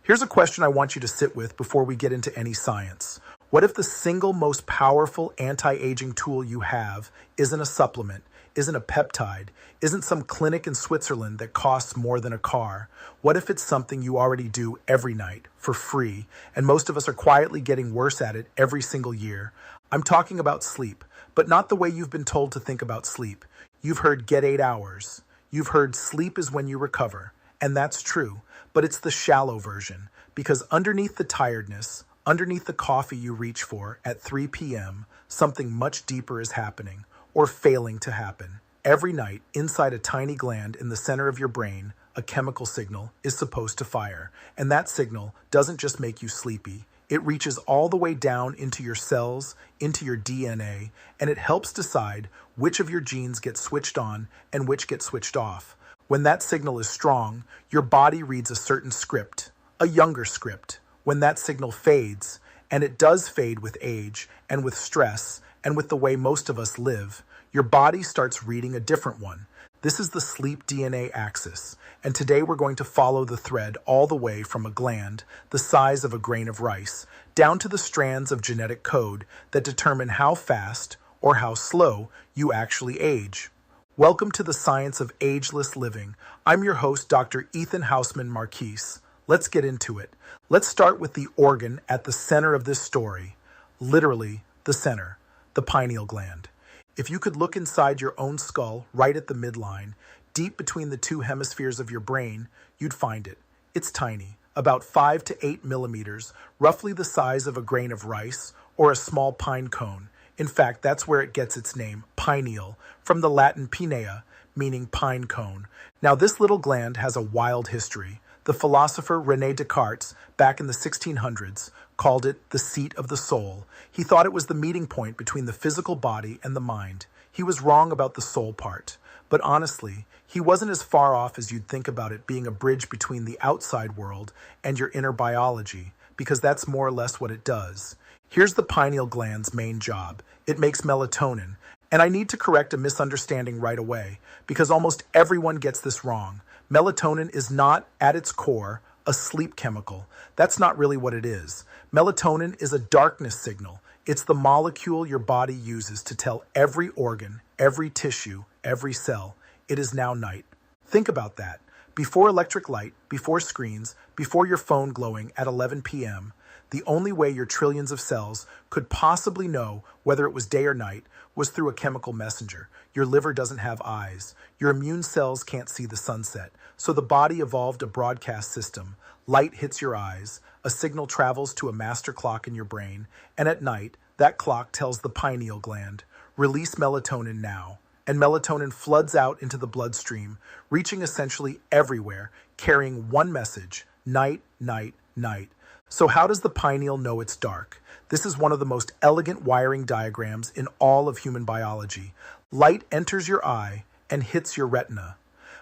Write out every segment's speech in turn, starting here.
Here's a question I want you to sit with before we get into any science. What if the single most powerful anti-aging tool you have isn't a supplement, isn't a peptide, isn't some clinic in Switzerland that costs more than a car? What if it's something you already do every night for free, and most of us are quietly getting worse at it every single year? I'm talking about sleep, but not the way you've been told to think about sleep. You've heard get 8 hours. You've heard sleep is when you recover, and that's true, but it's the shallow version, because underneath the tiredness, underneath the coffee you reach for at 3 p.m., something much deeper is happening, or failing to happen. Every night, inside a tiny gland in the center of your brain, a chemical signal is supposed to fire. And that signal doesn't just make you sleepy. It reaches all the way down into your cells, into your DNA, and it helps decide which of your genes get switched on and which get switched off. When that signal is strong, your body reads a certain script, a younger script. When that signal fades, and it does fade with age and with stress and with the way most of us live, your body starts reading a different one. This is the sleep DNA axis, and today we're going to follow the thread all the way from a gland the size of a grain of rice down to the strands of genetic code that determine how fast or how slow you actually age. Welcome to the science of ageless living. I'm your host, Dr. Ethan Hausman Marquise. Let's get into it. Let's start with the organ at the center of this story. Literally, the center, the pineal gland. If you could look inside your own skull right at the midline, deep between the two hemispheres of your brain, you'd find it. It's tiny, about 5 to 8 millimeters, roughly the size of a grain of rice or a small pine cone. In fact, that's where it gets its name, pineal, from the Latin pinea, meaning pine cone. Now, this little gland has a wild history. The philosopher René Descartes, back in the 1600s, called it the seat of the soul. He thought it was the meeting point between the physical body and the mind. He was wrong about the soul part. But honestly, he wasn't as far off as you'd think about it being a bridge between the outside world and your inner biology, because that's more or less what it does. Here's the pineal gland's main job. It makes melatonin. And I need to correct a misunderstanding right away, because almost everyone gets this wrong. Melatonin is not, at its core, a sleep chemical. That's not really what it is. Melatonin is a darkness signal. It's the molecule your body uses to tell every organ, every tissue, every cell, it is now night. Think about that. Before electric light, before screens, before your phone glowing at 11 p.m., the only way your trillions of cells could possibly know whether it was day or night was through a chemical messenger. Your liver doesn't have eyes. Your immune cells can't see the sunset. So the body evolved a broadcast system. Light hits your eyes, a signal travels to a master clock in your brain, and at night, that clock tells the pineal gland, release melatonin now. And melatonin floods out into the bloodstream, reaching essentially everywhere, carrying one message, night, night, night. So how does the pineal know it's dark? This is one of the most elegant wiring diagrams in all of human biology. Light enters your eye and hits your retina.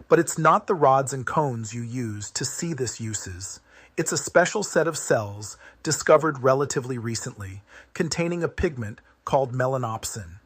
But it's not the rods and cones you use to see this uses. It's a special set of cells discovered relatively recently, containing a pigment called melanopsin.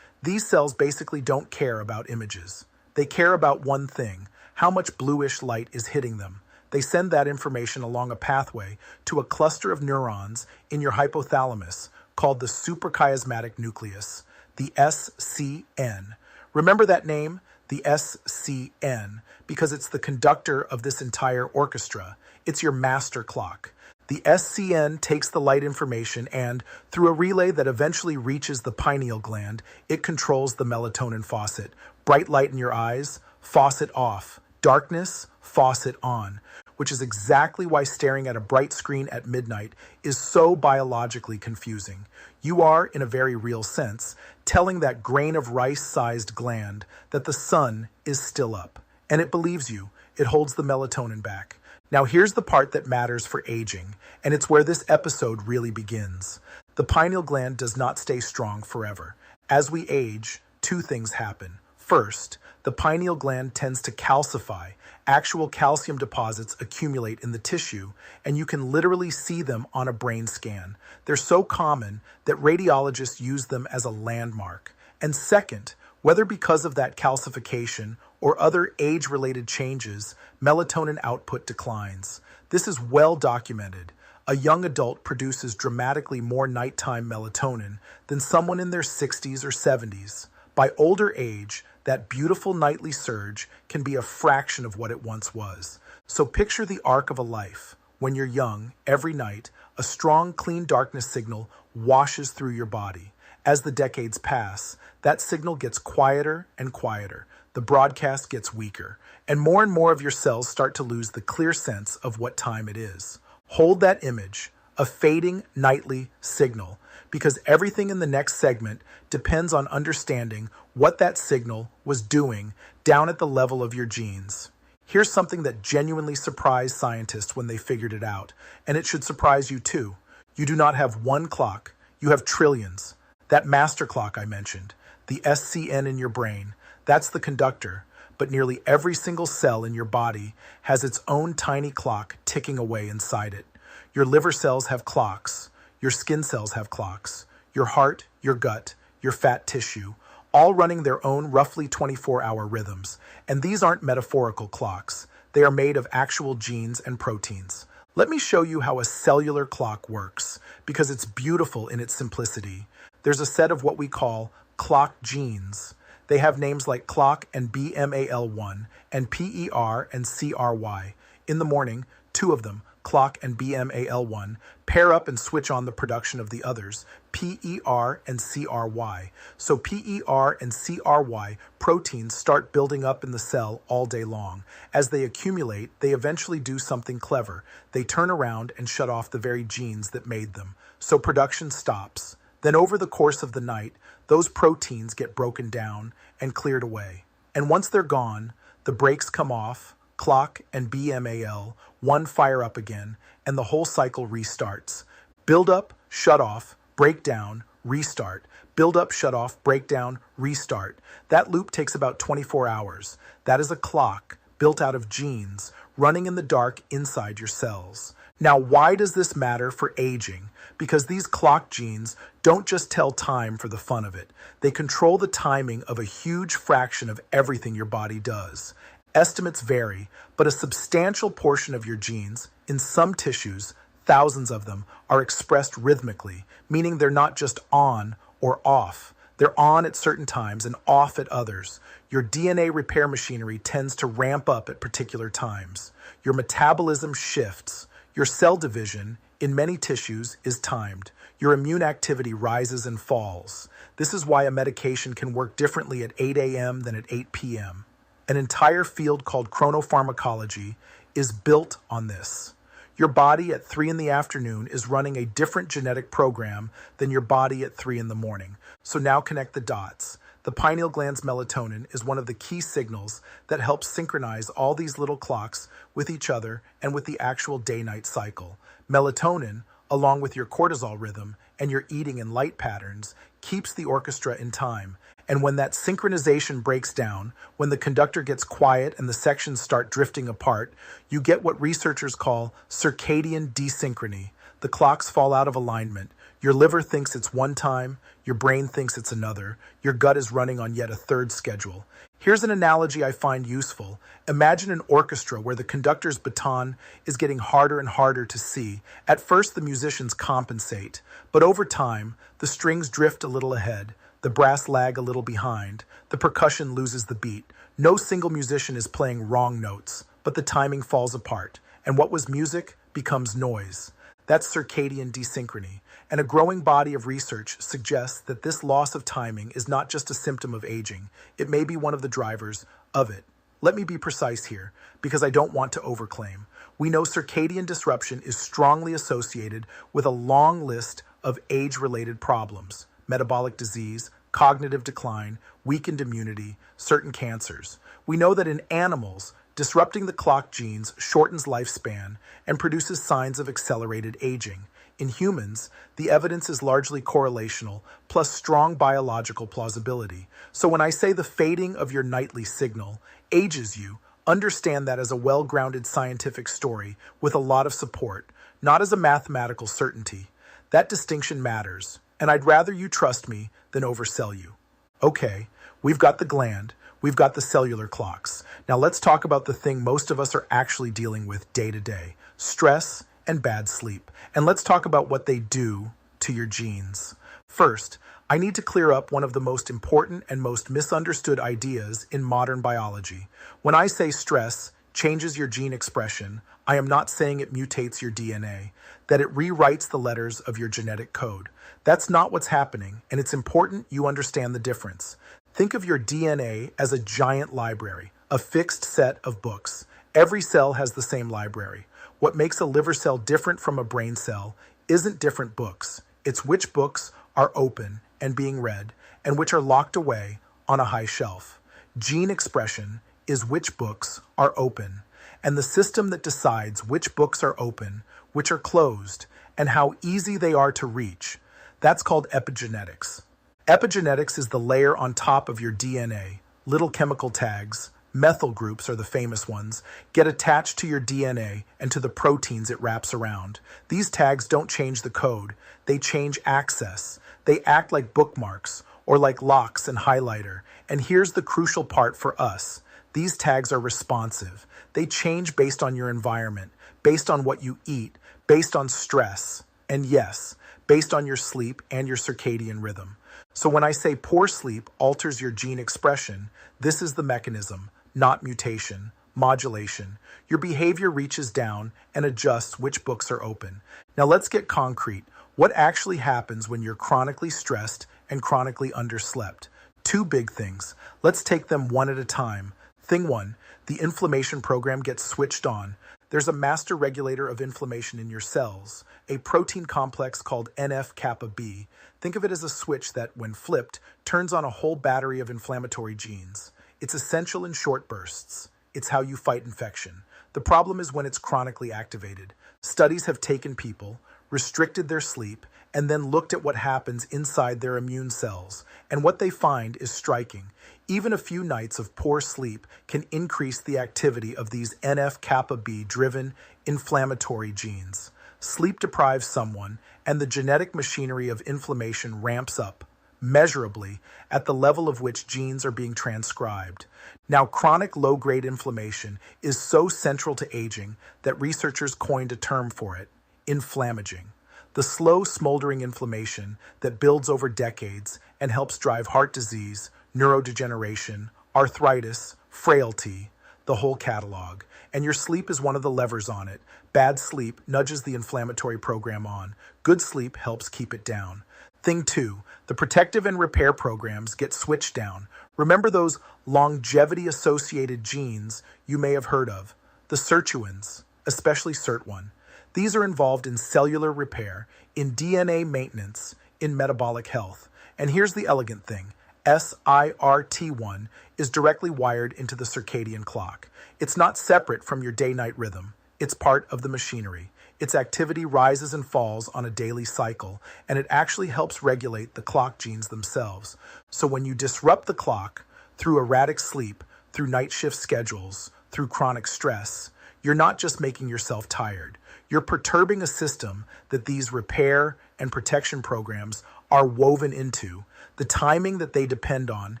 These cells basically don't care about images. They care about one thing, how much bluish light is hitting them. They send that information along a pathway to a cluster of neurons in your hypothalamus called the suprachiasmatic nucleus, the SCN. Remember that name, the SCN, because it's the conductor of this entire orchestra. It's your master clock. The SCN takes the light information and, through a relay that eventually reaches the pineal gland, it controls the melatonin faucet. Bright light in your eyes, faucet off. Darkness, faucet on. Which is exactly why staring at a bright screen at midnight is so biologically confusing. You are, in a very real sense, telling that grain of rice-sized gland that the sun is still up. And it believes you. It holds the melatonin back. Now here's the part that matters for aging, and it's where this episode really begins. The pineal gland does not stay strong forever. As we age, two things happen. First, the pineal gland tends to calcify. Actual calcium deposits accumulate in the tissue, and you can literally see them on a brain scan. They're so common that radiologists use them as a landmark. And second, whether because of that calcification or other age-related changes, melatonin output declines. This is well documented. A young adult produces dramatically more nighttime melatonin than someone in their 60s or 70s. By older age, that beautiful nightly surge can be a fraction of what it once was. So picture the arc of a life. When you're young, every night, a strong, clean darkness signal washes through your body. As the decades pass, that signal gets quieter and quieter. The broadcast gets weaker, and more of your cells start to lose the clear sense of what time it is. Hold that image, a fading nightly signal, because everything in the next segment depends on understanding what that signal was doing down at the level of your genes. Here's something that genuinely surprised scientists when they figured it out, and it should surprise you too. You do not have one clock, you have trillions. That master clock I mentioned, the SCN in your brain, that's the conductor, but nearly every single cell in your body has its own tiny clock ticking away inside it. Your liver cells have clocks, your skin cells have clocks, your heart, your gut, your fat tissue, all running their own roughly 24-hour rhythms. And these aren't metaphorical clocks. They are made of actual genes and proteins. Let me show you how a cellular clock works, because it's beautiful in its simplicity. There's a set of what we call clock genes. They have names like clock and BMAL1 and PER and CRY. In the morning, two of them, clock and BMAL1, pair up and switch on the production of the others, PER and CRY. So PER and CRY proteins start building up in the cell all day long. As they accumulate, they eventually do something clever. They turn around and shut off the very genes that made them. So production stops. Then over the course of the night, those proteins get broken down and cleared away. And once they're gone, the brakes come off, clock and BMAL1 fire up again, and the whole cycle restarts. Build up, shut off, break down, restart. Build up, shut off, break down, restart. That loop takes about 24 hours. That is a clock built out of genes running in the dark inside your cells. Now, why does this matter for aging? Because these clock genes don't just tell time for the fun of it. They control the timing of a huge fraction of everything your body does. Estimates vary, but a substantial portion of your genes, in some tissues, thousands of them, are expressed rhythmically, meaning they're not just on or off. They're on at certain times and off at others. Your DNA repair machinery tends to ramp up at particular times. Your metabolism shifts. Your cell division, in many tissues, is timed. Your immune activity rises and falls. This is why a medication can work differently at 8 a.m. than at 8 p.m. An entire field called chronopharmacology is built on this. Your body at 3 in the afternoon is running a different genetic program than your body at 3 in the morning. So now connect the dots. The pineal gland's melatonin is one of the key signals that helps synchronize all these little clocks with each other and with the actual day-night cycle. Melatonin, along with your cortisol rhythm and your eating and light patterns, keeps the orchestra in time. And when that synchronization breaks down, when the conductor gets quiet and the sections start drifting apart, you get what researchers call circadian desynchrony. The clocks fall out of alignment. Your liver thinks it's one time, your brain thinks it's another, your gut is running on yet a third schedule. Here's an analogy I find useful. Imagine an orchestra where the conductor's baton is getting harder and harder to see. At first, the musicians compensate, but over time, the strings drift a little ahead, the brass lag a little behind, the percussion loses the beat. No single musician is playing wrong notes, but the timing falls apart, and what was music becomes noise. That's circadian desynchrony, and a growing body of research suggests that this loss of timing is not just a symptom of aging, it may be one of the drivers of it. Let me be precise here, because I don't want to overclaim. We know circadian disruption is strongly associated with a long list of age-related problems: metabolic disease, cognitive decline, weakened immunity, certain cancers. We know that in animals, disrupting the clock genes shortens lifespan and produces signs of accelerated aging. In humans, the evidence is largely correlational, plus strong biological plausibility. So when I say the fading of your nightly signal ages you, understand that as a well-grounded scientific story with a lot of support, not as a mathematical certainty. That distinction matters, and I'd rather you trust me than oversell you. Okay, we've got the gland, we've got the cellular clocks. Now let's talk about the thing most of us are actually dealing with day to day: stress, and bad sleep. And let's talk about what they do to your genes. First, I need to clear up one of the most important and most misunderstood ideas in modern biology. When I say stress changes your gene expression, I am not saying it mutates your DNA, that it rewrites the letters of your genetic code. That's not what's happening, and it's important you understand the difference. Think of your DNA as a giant library, a fixed set of books. Every cell has the same library. What makes a liver cell different from a brain cell isn't different books. It's which books are open and being read, and which are locked away on a high shelf. Gene expression is which books are open, and the system that decides which books are open, which are closed, and how easy they are to reach. That's called epigenetics. Epigenetics is the layer on top of your DNA. Little chemical tags, methyl groups are the famous ones, get attached to your DNA and to the proteins it wraps around. These tags don't change the code, they change access. They act like bookmarks or like locks and highlighter. And here's the crucial part for us. These tags are responsive. They change based on your environment, based on what you eat, based on stress, and yes, based on your sleep and your circadian rhythm. So when I say poor sleep alters your gene expression, this is the mechanism, not mutation, modulation. Your behavior reaches down and adjusts which books are open. Now let's get concrete. What actually happens when you're chronically stressed and chronically underslept? Two big things. Let's take them one at a time. Thing one, the inflammation program gets switched on. There's a master regulator of inflammation in your cells, a protein complex called NF-kappa B. Think of it as a switch that, when flipped, turns on a whole battery of inflammatory genes. It's essential in short bursts. It's how you fight infection. The problem is when it's chronically activated. Studies have taken people, restricted their sleep, and then looked at what happens inside their immune cells. And what they find is striking. Even a few nights of poor sleep can increase the activity of these NF-kappa B-driven inflammatory genes. Sleep deprives someone, and the genetic machinery of inflammation ramps up, measurably, at the level of which genes are being transcribed. Now, chronic low-grade inflammation is so central to aging that researchers coined a term for it, inflammaging. The slow, smoldering inflammation that builds over decades and helps drive heart disease, neurodegeneration, arthritis, frailty, the whole catalog. And your sleep is one of the levers on it. Bad sleep nudges the inflammatory program on. Good sleep helps keep it down. Thing two, the protective and repair programs get switched down. Remember those longevity-associated genes you may have heard of, the sirtuins, especially SIRT1. These are involved in cellular repair, in DNA maintenance, in metabolic health. And here's the elegant thing. SIRT1 is directly wired into the circadian clock. It's not separate from your day-night rhythm. It's part of the machinery. Its activity rises and falls on a daily cycle, and it actually helps regulate the clock genes themselves. So when you disrupt the clock through erratic sleep, through night shift schedules, through chronic stress, you're not just making yourself tired. You're perturbing a system that these repair and protection programs are woven into. The timing that they depend on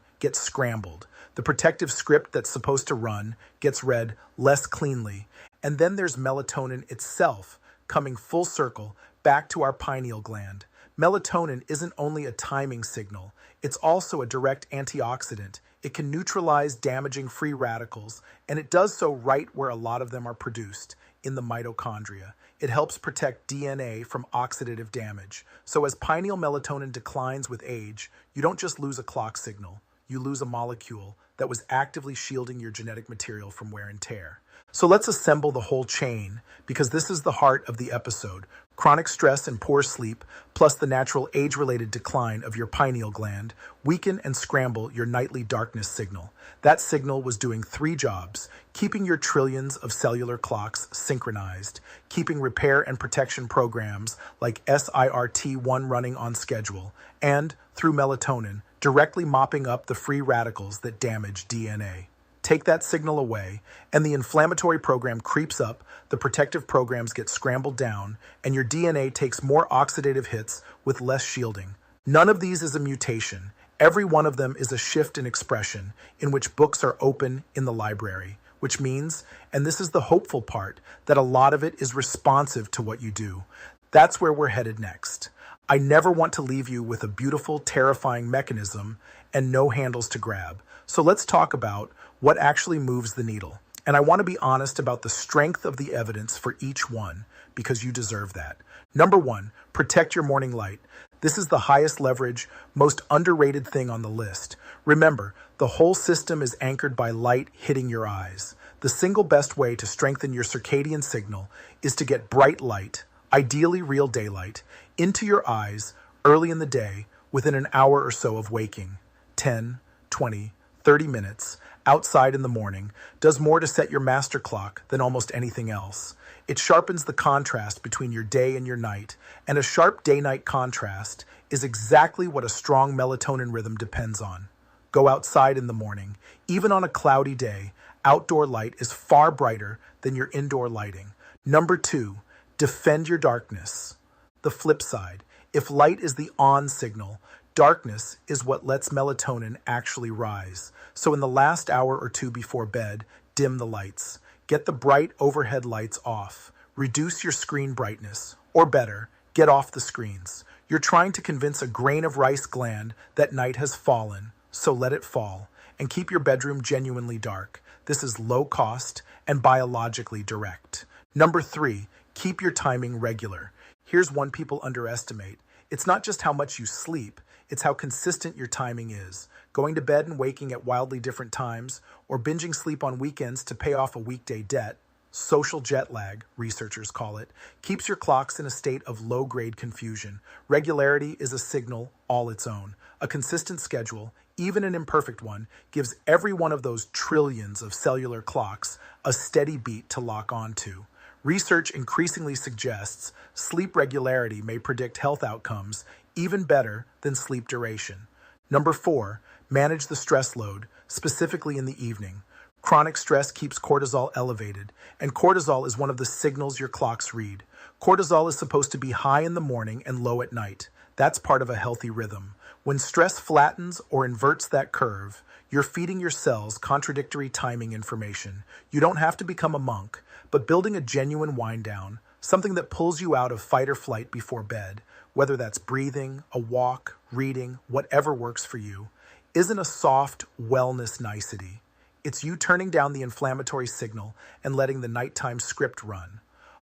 gets scrambled. The protective script that's supposed to run gets read less cleanly. And then there's melatonin itself, coming full circle back to our pineal gland. Melatonin isn't only a timing signal, it's also a direct antioxidant. It can neutralize damaging free radicals, and it does so right where a lot of them are produced, in the mitochondria. It helps protect DNA from oxidative damage. So as pineal melatonin declines with age, you don't just lose a clock signal, you lose a molecule that was actively shielding your genetic material from wear and tear. So let's assemble the whole chain, because this is the heart of the episode. Chronic stress and poor sleep, plus the natural age-related decline of your pineal gland, weaken and scramble your nightly darkness signal. That signal was doing three jobs: keeping your trillions of cellular clocks synchronized, keeping repair and protection programs like SIRT1 running on schedule, and, through melatonin, directly mopping up the free radicals that damage DNA. Take that signal away, and the inflammatory program creeps up, the protective programs get scrambled down, and your DNA takes more oxidative hits with less shielding. None of these is a mutation. Every one of them is a shift in expression, in which books are open in the library. which means, and this is the hopeful part, that a lot of it is responsive to what you do. That's where we're headed next. I never want to leave you with a beautiful, terrifying mechanism and no handles to grab. So let's talk about what actually moves the needle. And I want to be honest about the strength of the evidence for each one, because you deserve that. Number one, protect your morning light. This is the highest leverage, most underrated thing on the list. Remember, the whole system is anchored by light hitting your eyes. The single best way to strengthen your circadian signal is to get bright light, ideally real daylight, into your eyes early in the day within an hour or so of waking. 10, 20, 30 minutes outside in the morning does more to set your master clock than almost anything else. It sharpens the contrast between your day and your night, and a sharp day-night contrast is exactly what a strong melatonin rhythm depends on. Go outside in the morning. Even on a cloudy day, outdoor light is far brighter than your indoor lighting. Number two, defend your darkness. The flip side, if light is the on signal, darkness is what lets melatonin actually rise. So in the last hour or two before bed, dim the lights. Get the bright overhead lights off. Reduce your screen brightness. Or better, get off the screens. You're trying to convince a grain of rice gland that night has fallen, so let it fall. And keep your bedroom genuinely dark. This is low cost and biologically direct. Number three, keep your timing regular. Here's one people underestimate. It's not just how much you sleep, it's how consistent your timing is. Going to bed and waking at wildly different times, or binging sleep on weekends to pay off a weekday debt, social jet lag, researchers call it, keeps your clocks in a state of low-grade confusion. Regularity is a signal all its own. A consistent schedule, even an imperfect one, gives every one of those trillions of cellular clocks a steady beat to lock onto. Research increasingly suggests sleep regularity may predict health outcomes even better than sleep duration. Number four, manage the stress load, specifically in the evening. Chronic stress keeps cortisol elevated, and cortisol is one of the signals your clocks read. Cortisol is supposed to be high in the morning and low at night. That's part of a healthy rhythm. When stress flattens or inverts that curve, you're feeding your cells contradictory timing information. You don't have to become a monk, but building a genuine wind down, something that pulls you out of fight or flight before bed, whether that's breathing, a walk, reading, whatever works for you, isn't a soft wellness nicety. It's you turning down the inflammatory signal and letting the nighttime script run.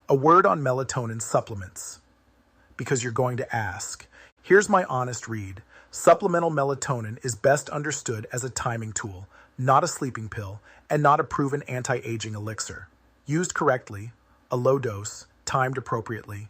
A word on melatonin supplements, because you're going to ask. Here's my honest read. Supplemental melatonin is best understood as a timing tool, not a sleeping pill, and not a proven anti-aging elixir. Used correctly, a low dose, timed appropriately,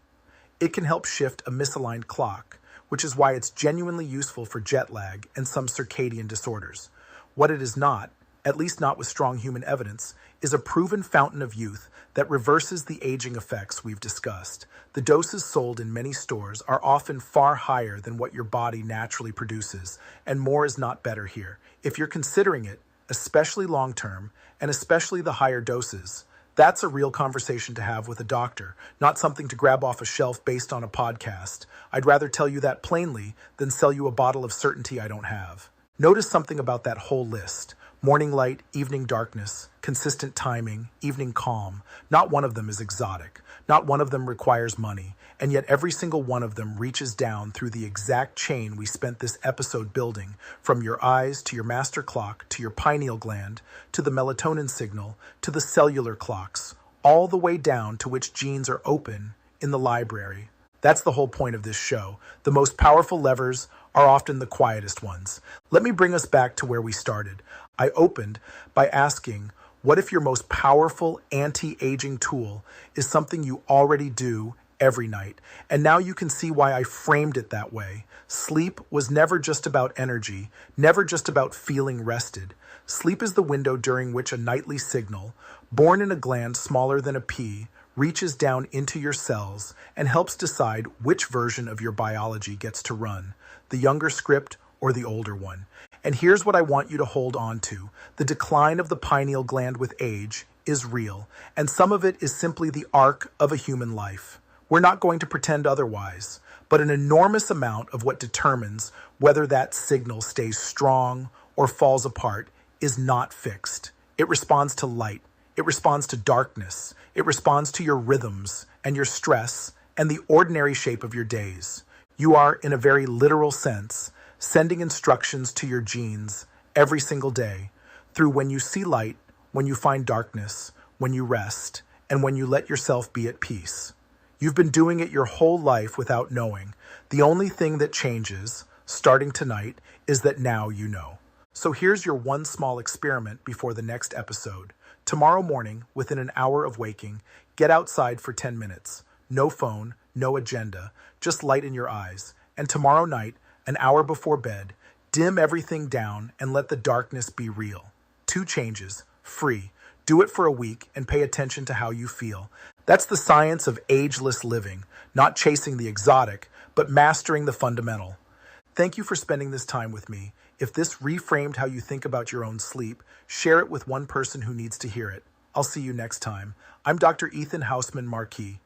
it can help shift a misaligned clock, which is why it's genuinely useful for jet lag and some circadian disorders. What it is not, at least not with strong human evidence, is a proven fountain of youth that reverses the aging effects we've discussed. The doses sold in many stores are often far higher than what your body naturally produces, and more is not better here. If you're considering it, especially long-term, and especially the higher doses, that's a real conversation to have with a doctor, not something to grab off a shelf based on a podcast. I'd rather tell you that plainly than sell you a bottle of certainty I don't have. Notice something about that whole list. Morning light, evening darkness, consistent timing, evening calm. Not one of them is exotic. Not one of them requires money. And yet every single one of them reaches down through the exact chain we spent this episode building, from your eyes to your master clock, to your pineal gland, to the melatonin signal, to the cellular clocks, all the way down to which genes are open in the library. That's the whole point of this show. The most powerful levers are often the quietest ones. Let me bring us back to where we started. I opened by asking, what if your most powerful anti-aging tool is something you already do every night? And now you can see why I framed it that way. Sleep was never just about energy, never just about feeling rested. Sleep is the window during which a nightly signal, born in a gland smaller than a pea, reaches down into your cells and helps decide which version of your biology gets to run, the younger script or the older one. And here's what I want you to hold on to. The decline of the pineal gland with age is real, and some of it is simply the arc of a human life. We're not going to pretend otherwise, but an enormous amount of what determines whether that signal stays strong or falls apart is not fixed. It responds to light. It responds to darkness. It responds to your rhythms and your stress and the ordinary shape of your days. You are, in a very literal sense, sending instructions to your genes every single day through when you see light, when you find darkness, when you rest, and when you let yourself be at peace. You've been doing it your whole life without knowing. The only thing that changes, starting tonight, is that now you know. So here's your one small experiment before the next episode. Tomorrow morning, within an hour of waking, get outside for 10 minutes. No phone, no agenda, just light in your eyes. And tomorrow night, an hour before bed, dim everything down and let the darkness be real. 2 changes, free. Do it for a week and pay attention to how you feel. That's the science of ageless living, not chasing the exotic, but mastering the fundamental. Thank you for spending this time with me. If this reframed how you think about your own sleep, share it with one person who needs to hear it. I'll see you next time. I'm Dr. Ethan Hausman Marquis.